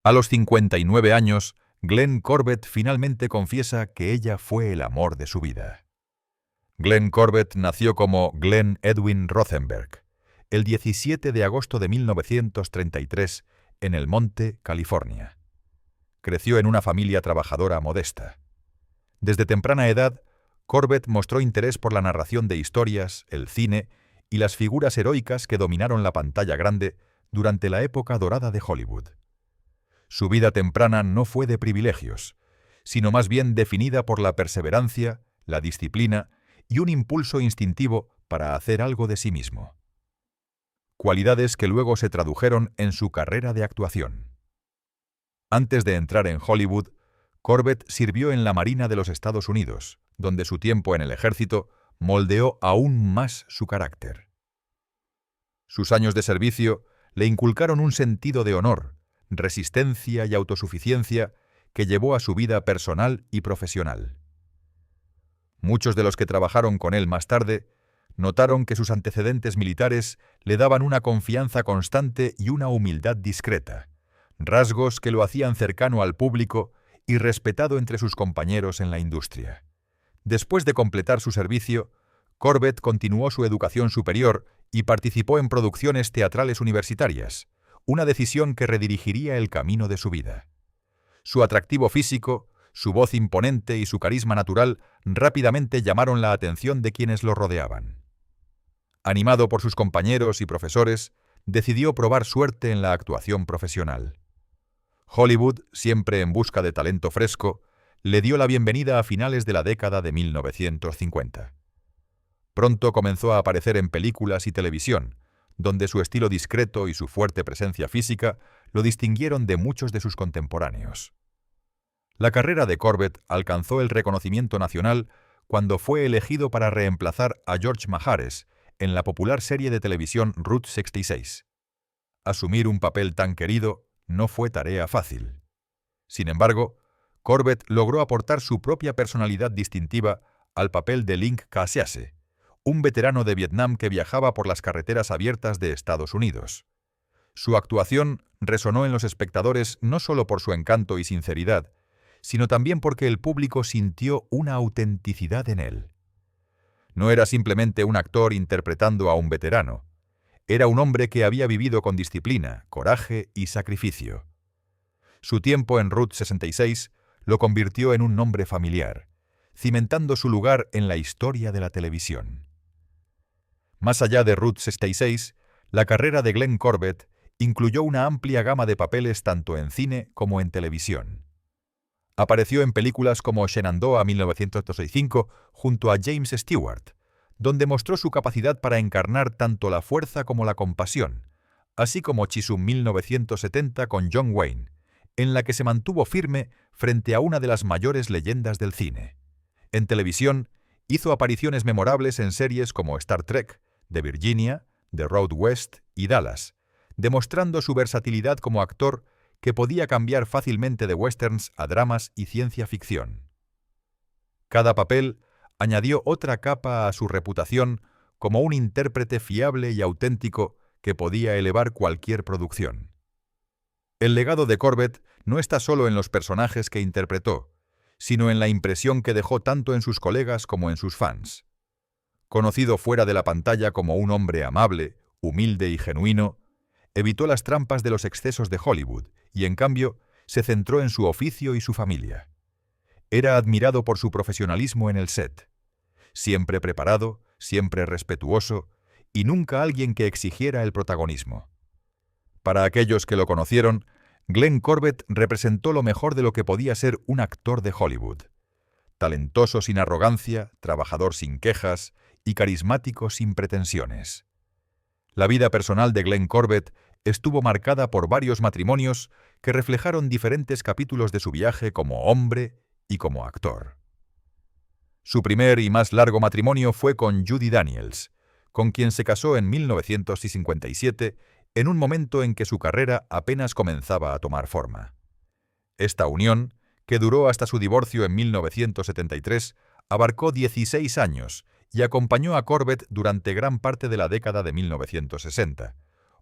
A los 59 años, Glenn Corbett finalmente confiesa que ella fue el amor de su vida. Glenn Corbett nació como Glenn Edwin Rothenberg el 17 de agosto de 1933 en El Monte, California. Creció en una familia trabajadora modesta. Desde temprana edad, Corbett mostró interés por la narración de historias, el cine y las figuras heroicas que dominaron la pantalla grande durante la época dorada de Hollywood. Su vida temprana no fue de privilegios, sino más bien definida por la perseverancia, la disciplina y un impulso instintivo para hacer algo de sí mismo. Cualidades que luego se tradujeron en su carrera de actuación. Antes de entrar en Hollywood, Corbett sirvió en la Marina de los Estados Unidos, donde su tiempo en el ejército moldeó aún más su carácter. Sus años de servicio le inculcaron un sentido de honor, resistencia y autosuficiencia que llevó a su vida personal y profesional. Muchos de los que trabajaron con él más tarde notaron que sus antecedentes militares le daban una confianza constante y una humildad discreta, rasgos que lo hacían cercano al público y respetado entre sus compañeros en la industria. Después de completar su servicio, Corbett continuó su educación superior y participó en producciones teatrales universitarias, una decisión que redirigiría el camino de su vida. Su atractivo físico, su voz imponente y su carisma natural rápidamente llamaron la atención de quienes lo rodeaban. Animado por sus compañeros y profesores, decidió probar suerte en la actuación profesional. Hollywood, siempre en busca de talento fresco, le dio la bienvenida a finales de la década de 1950. Pronto comenzó a aparecer en películas y televisión, donde su estilo discreto y su fuerte presencia física lo distinguieron de muchos de sus contemporáneos. La carrera de Corbett alcanzó el reconocimiento nacional cuando fue elegido para reemplazar a George Mahares en la popular serie de televisión Route 66. Asumir un papel tan querido no fue tarea fácil. Sin embargo, Corbett logró aportar su propia personalidad distintiva al papel de Link Cassiase, un veterano de Vietnam que viajaba por las carreteras abiertas de Estados Unidos. Su actuación resonó en los espectadores no solo por su encanto y sinceridad, sino también porque el público sintió una autenticidad en él. No era simplemente un actor interpretando a un veterano. Era un hombre que había vivido con disciplina, coraje y sacrificio. Su tiempo en Route 66 lo convirtió en un nombre familiar, cimentando su lugar en la historia de la televisión. Más allá de Route 66, la carrera de Glenn Corbett incluyó una amplia gama de papeles tanto en cine como en televisión. Apareció en películas como Shenandoah 1965 junto a James Stewart, donde mostró su capacidad para encarnar tanto la fuerza como la compasión, así como Chisum 1970 con John Wayne, en la que se mantuvo firme frente a una de las mayores leyendas del cine. En televisión, hizo apariciones memorables en series como Star Trek, The Virginia, The Road West y Dallas, demostrando su versatilidad como actor que podía cambiar fácilmente de westerns a dramas y ciencia ficción. Cada papel añadió otra capa a su reputación como un intérprete fiable y auténtico que podía elevar cualquier producción. El legado de Corbett no está solo en los personajes que interpretó, sino en la impresión que dejó tanto en sus colegas como en sus fans. Conocido fuera de la pantalla como un hombre amable, humilde y genuino, evitó las trampas de los excesos de Hollywood y, en cambio, se centró en su oficio y su familia. Era admirado por su profesionalismo en el set. Siempre preparado, siempre respetuoso y nunca alguien que exigiera el protagonismo. Para aquellos que lo conocieron, Glenn Corbett representó lo mejor de lo que podía ser un actor de Hollywood. Talentoso sin arrogancia, trabajador sin quejas y carismático sin pretensiones. La vida personal de Glenn Corbett estuvo marcada por varios matrimonios que reflejaron diferentes capítulos de su viaje como hombre y como actor. Su primer y más largo matrimonio fue con Judi Daniels, con quien se casó en 1957, en un momento en que su carrera apenas comenzaba a tomar forma. Esta unión, que duró hasta su divorcio en 1973, abarcó 16 años y acompañó a Corbett durante gran parte de la década de 1960,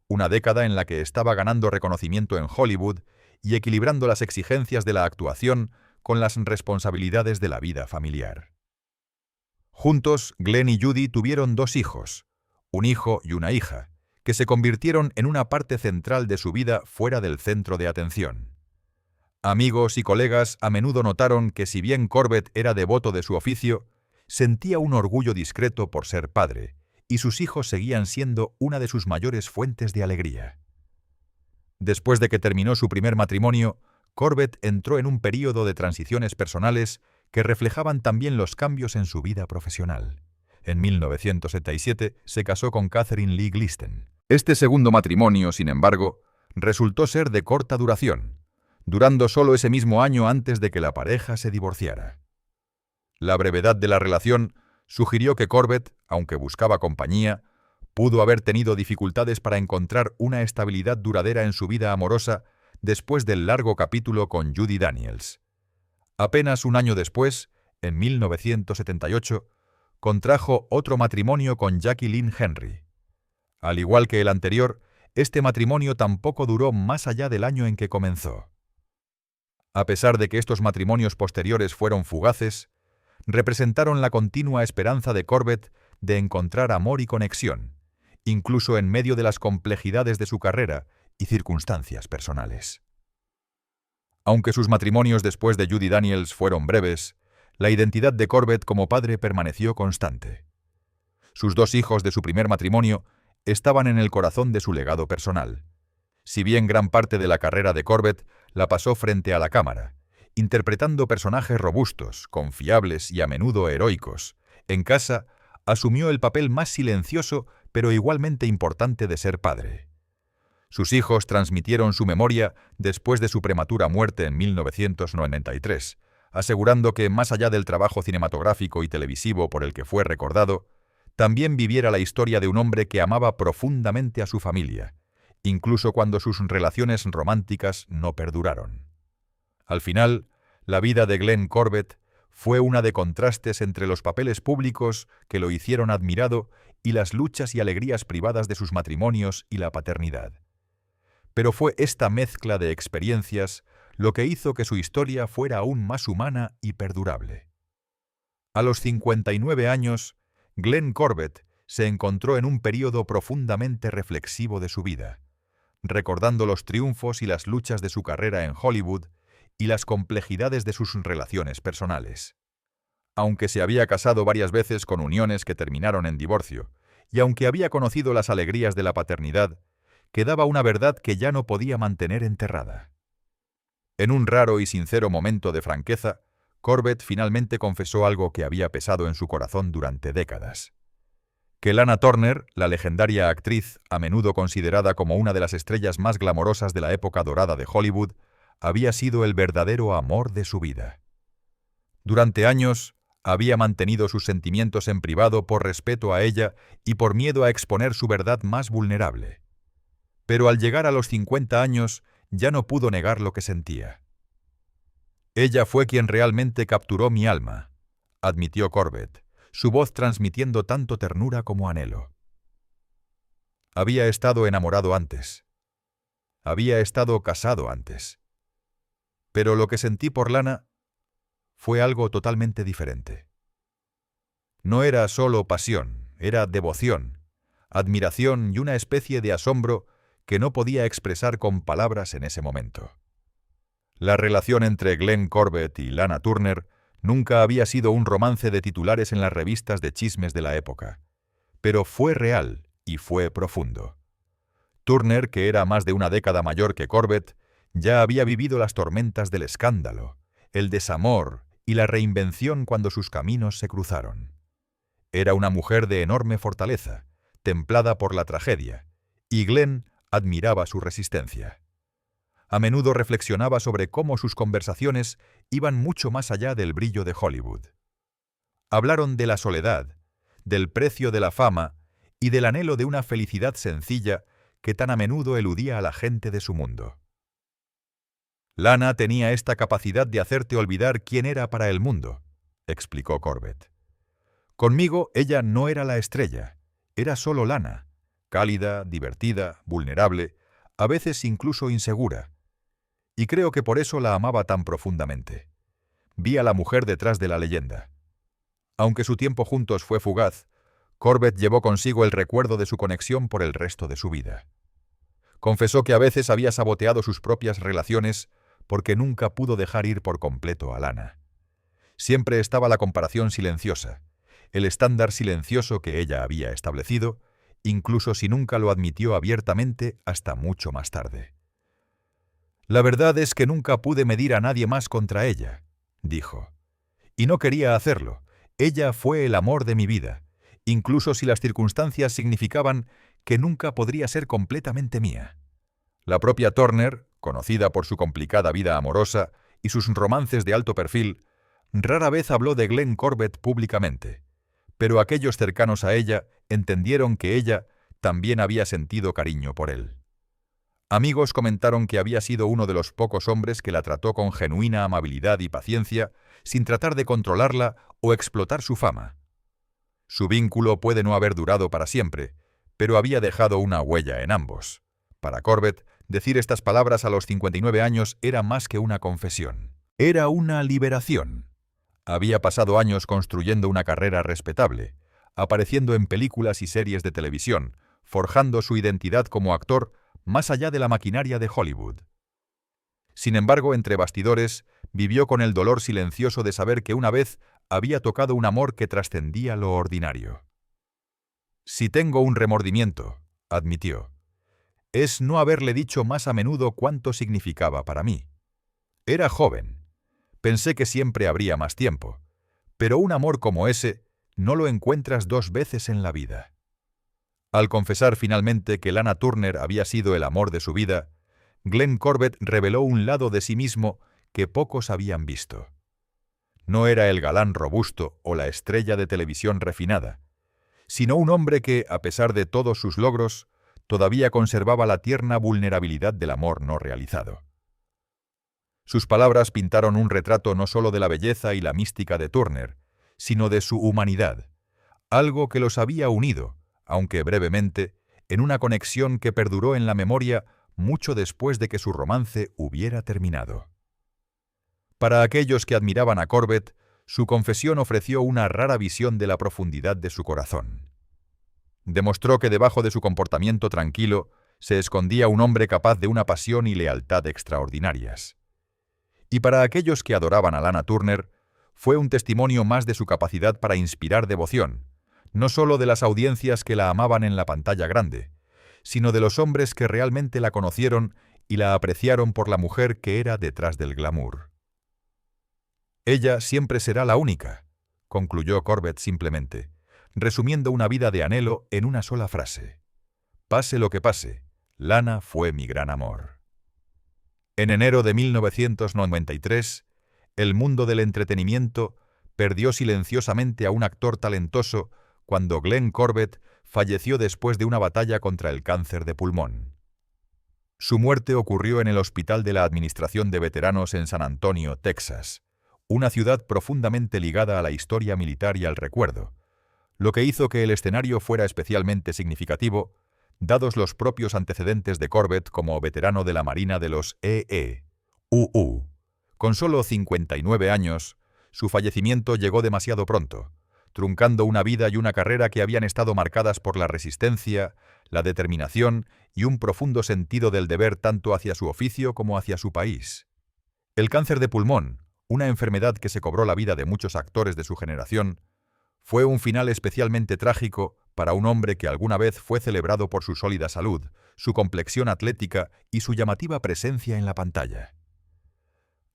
una década en la que estaba ganando reconocimiento en Hollywood y equilibrando las exigencias de la actuación con las responsabilidades de la vida familiar. Juntos, Glenn y Judy tuvieron 2 hijos, un hijo y una hija, que se convirtieron en una parte central de su vida fuera del centro de atención. Amigos y colegas a menudo notaron que si bien Corbett era devoto de su oficio, sentía un orgullo discreto por ser padre, y sus hijos seguían siendo una de sus mayores fuentes de alegría. Después de que terminó su primer matrimonio, Corbett entró en un período de transiciones personales que reflejaban también los cambios en su vida profesional. En 1977 se casó con Catherine Lee Glisten. Este segundo matrimonio, sin embargo, resultó ser de corta duración, durando solo ese mismo año antes de que la pareja se divorciara. La brevedad de la relación sugirió que Corbett, aunque buscaba compañía, pudo haber tenido dificultades para encontrar una estabilidad duradera en su vida amorosa después del largo capítulo con Judy Daniels. Apenas un año después, en 1978, contrajo otro matrimonio con Jackie Lynn Henry. Al igual que el anterior, este matrimonio tampoco duró más allá del año en que comenzó. A pesar de que estos matrimonios posteriores fueron fugaces, representaron la continua esperanza de Corbett de encontrar amor y conexión, incluso en medio de las complejidades de su carrera y circunstancias personales. Aunque sus matrimonios después de Judy Daniels fueron breves, la identidad de Corbett como padre permaneció constante. Sus 2 hijos de su primer matrimonio estaban en el corazón de su legado personal. Si bien gran parte de la carrera de Corbett la pasó frente a la cámara, interpretando personajes robustos, confiables y a menudo heroicos, en casa asumió el papel más silencioso pero igualmente importante de ser padre. Sus hijos transmitieron su memoria después de su prematura muerte en 1993, asegurando que, más allá del trabajo cinematográfico y televisivo por el que fue recordado, también viviera la historia de un hombre que amaba profundamente a su familia, incluso cuando sus relaciones románticas no perduraron. Al final, la vida de Glenn Corbett fue una de contrastes entre los papeles públicos que lo hicieron admirado y las luchas y alegrías privadas de sus matrimonios y la paternidad. Pero fue esta mezcla de experiencias lo que hizo que su historia fuera aún más humana y perdurable. A los 59 años, Glenn Corbett se encontró en un período profundamente reflexivo de su vida, recordando los triunfos y las luchas de su carrera en Hollywood y las complejidades de sus relaciones personales. Aunque se había casado varias veces con uniones que terminaron en divorcio, y aunque había conocido las alegrías de la paternidad, quedaba una verdad que ya no podía mantener enterrada. En un raro y sincero momento de franqueza, Corbett finalmente confesó algo que había pesado en su corazón durante décadas: que Lana Turner, la legendaria actriz, a menudo considerada como una de las estrellas más glamorosas de la época dorada de Hollywood, había sido el verdadero amor de su vida. Durante años, había mantenido sus sentimientos en privado por respeto a ella y por miedo a exponer su verdad más vulnerable. Pero al llegar a los 50 años, ya no pudo negar lo que sentía. «Ella fue quien realmente capturó mi alma», admitió Corbett, su voz transmitiendo tanto ternura como anhelo. Había estado enamorado antes. Había estado casado antes. Pero lo que sentí por Lana fue algo totalmente diferente. No era solo pasión, era devoción, admiración y una especie de asombro que no podía expresar con palabras en ese momento. La relación entre Glenn Corbett y Lana Turner nunca había sido un romance de titulares en las revistas de chismes de la época, pero fue real y fue profundo. Turner, que era más de una década mayor que Corbett, ya había vivido las tormentas del escándalo, el desamor y la reinvención cuando sus caminos se cruzaron. Era una mujer de enorme fortaleza, templada por la tragedia, y Glenn admiraba su resistencia. A menudo reflexionaba sobre cómo sus conversaciones iban mucho más allá del brillo de Hollywood. Hablaron de la soledad, del precio de la fama y del anhelo de una felicidad sencilla que tan a menudo eludía a la gente de su mundo. «Lana tenía esta capacidad de hacerte olvidar quién era para el mundo», explicó Corbett. «Conmigo ella no era la estrella, era solo Lana, cálida, divertida, vulnerable, a veces incluso insegura. y creo que por eso la amaba tan profundamente. Vi a la mujer detrás de la leyenda. Aunque su tiempo juntos fue fugaz, Corbett llevó consigo el recuerdo de su conexión por el resto de su vida. Confesó que a veces había saboteado sus propias relaciones porque nunca pudo dejar ir por completo a Lana. Siempre estaba la comparación silenciosa, el estándar silencioso que ella había establecido, incluso si nunca lo admitió abiertamente hasta mucho más tarde. «La verdad es que nunca pude medir a nadie más contra ella», dijo. «Y no quería hacerlo. Ella fue el amor de mi vida, incluso si las circunstancias significaban que nunca podría ser completamente mía». La propia Turner, conocida por su complicada vida amorosa y sus romances de alto perfil, rara vez habló de Glenn Corbett públicamente, pero aquellos cercanos a ella entendieron que ella también había sentido cariño por él. Amigos comentaron que había sido uno de los pocos hombres que la trató con genuina amabilidad y paciencia, sin tratar de controlarla o explotar su fama. Su vínculo puede no haber durado para siempre, pero había dejado una huella en ambos. Para Corbett, decir estas palabras a los 59 años era más que una confesión. Era una liberación. Había pasado años construyendo una carrera respetable, apareciendo en películas y series de televisión, forjando su identidad como actor más allá de la maquinaria de Hollywood. Sin embargo, entre bastidores, vivió con el dolor silencioso de saber que una vez había tocado un amor que trascendía lo ordinario. «Si tengo un remordimiento», admitió, «es no haberle dicho más a menudo cuánto significaba para mí. Era joven. Pensé que siempre habría más tiempo. Pero un amor como ese no lo encuentras 2 veces en la vida». Al confesar finalmente que Lana Turner había sido el amor de su vida, Glenn Corbett reveló un lado de sí mismo que pocos habían visto. No era el galán robusto o la estrella de televisión refinada, sino un hombre que, a pesar de todos sus logros, todavía conservaba la tierna vulnerabilidad del amor no realizado. Sus palabras pintaron un retrato no solo de la belleza y la mística de Turner, sino de su humanidad, algo que los había unido, aunque brevemente, en una conexión que perduró en la memoria mucho después de que su romance hubiera terminado. Para aquellos que admiraban a Corbett, su confesión ofreció una rara visión de la profundidad de su corazón. Demostró que debajo de su comportamiento tranquilo se escondía un hombre capaz de una pasión y lealtad extraordinarias. Y para aquellos que adoraban a Lana Turner, fue un testimonio más de su capacidad para inspirar devoción, no solo de las audiencias que la amaban en la pantalla grande, sino de los hombres que realmente la conocieron y la apreciaron por la mujer que era detrás del glamour. «Ella siempre será la única», concluyó Corbett simplemente, resumiendo una vida de anhelo en una sola frase. «Pase lo que pase, Lana fue mi gran amor». En enero de 1993, el mundo del entretenimiento perdió silenciosamente a un actor talentoso cuando Glenn Corbett falleció después de una batalla contra el cáncer de pulmón. Su muerte ocurrió en el Hospital de la Administración de Veteranos en San Antonio, Texas, una ciudad profundamente ligada a la historia militar y al recuerdo, lo que hizo que el escenario fuera especialmente significativo, dados los propios antecedentes de Corbett como veterano de la Marina de los EE-UU. Con solo 59 años, su fallecimiento llegó demasiado pronto, truncando una vida y una carrera que habían estado marcadas por la resistencia, la determinación y un profundo sentido del deber tanto hacia su oficio como hacia su país. El cáncer de pulmón, una enfermedad que se cobró la vida de muchos actores de su generación, fue un final especialmente trágico para un hombre que alguna vez fue celebrado por su sólida salud, su complexión atlética y su llamativa presencia en la pantalla.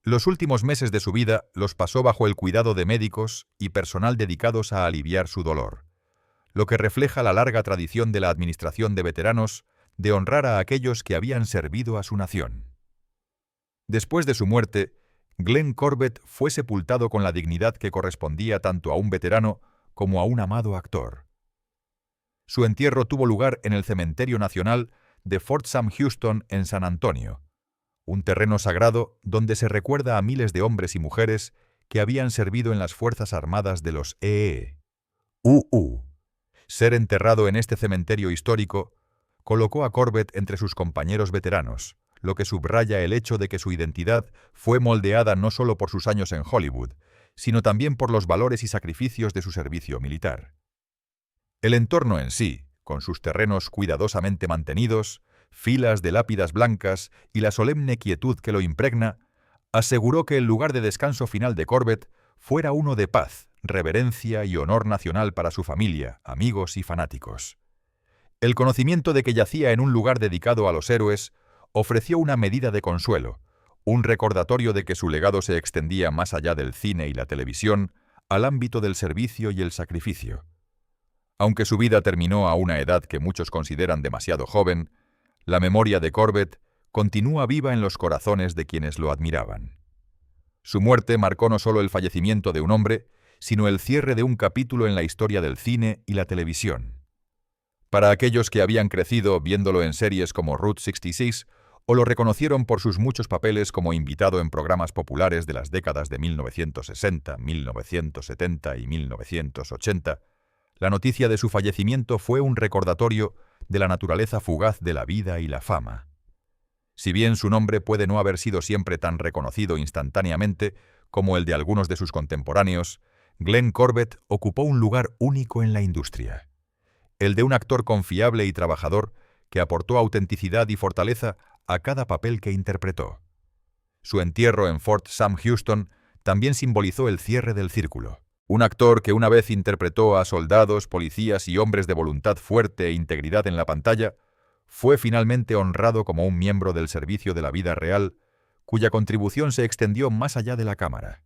Los últimos meses de su vida los pasó bajo el cuidado de médicos y personal dedicados a aliviar su dolor, lo que refleja la larga tradición de la Administración de Veteranos de honrar a aquellos que habían servido a su nación. Después de su muerte, Glenn Corbett fue sepultado con la dignidad que correspondía tanto a un veterano como a un amado actor. Su entierro tuvo lugar en el Cementerio Nacional de Fort Sam Houston en San Antonio, un terreno sagrado donde se recuerda a miles de hombres y mujeres que habían servido en las Fuerzas Armadas de los EE-UU. Ser enterrado en este cementerio histórico colocó a Corbett entre sus compañeros veteranos, lo que subraya el hecho de que su identidad fue moldeada no solo por sus años en Hollywood, sino también por los valores y sacrificios de su servicio militar. El entorno en sí, con sus terrenos cuidadosamente mantenidos, filas de lápidas blancas y la solemne quietud que lo impregna, aseguró que el lugar de descanso final de Corbett fuera uno de paz, reverencia y honor nacional para su familia, amigos y fanáticos. El conocimiento de que yacía en un lugar dedicado a los héroes ofreció una medida de consuelo, un recordatorio de que su legado se extendía más allá del cine y la televisión, al ámbito del servicio y el sacrificio. Aunque su vida terminó a una edad que muchos consideran demasiado joven, la memoria de Corbett continúa viva en los corazones de quienes lo admiraban. Su muerte marcó no solo el fallecimiento de un hombre, sino el cierre de un capítulo en la historia del cine y la televisión. Para aquellos que habían crecido viéndolo en series como Route 66 o lo reconocieron por sus muchos papeles como invitado en programas populares de las décadas de 1960, 1970 y 1980, la noticia de su fallecimiento fue un recordatorio de la naturaleza fugaz de la vida y la fama. Si bien su nombre puede no haber sido siempre tan reconocido instantáneamente como el de algunos de sus contemporáneos, Glenn Corbett ocupó un lugar único en la industria. El de un actor confiable y trabajador que aportó autenticidad y fortaleza a cada papel que interpretó. Su entierro en Fort Sam Houston también simbolizó el cierre del círculo. Un actor que una vez interpretó a soldados, policías y hombres de voluntad fuerte e integridad en la pantalla, fue finalmente honrado como un miembro del servicio de la vida real, cuya contribución se extendió más allá de la cámara.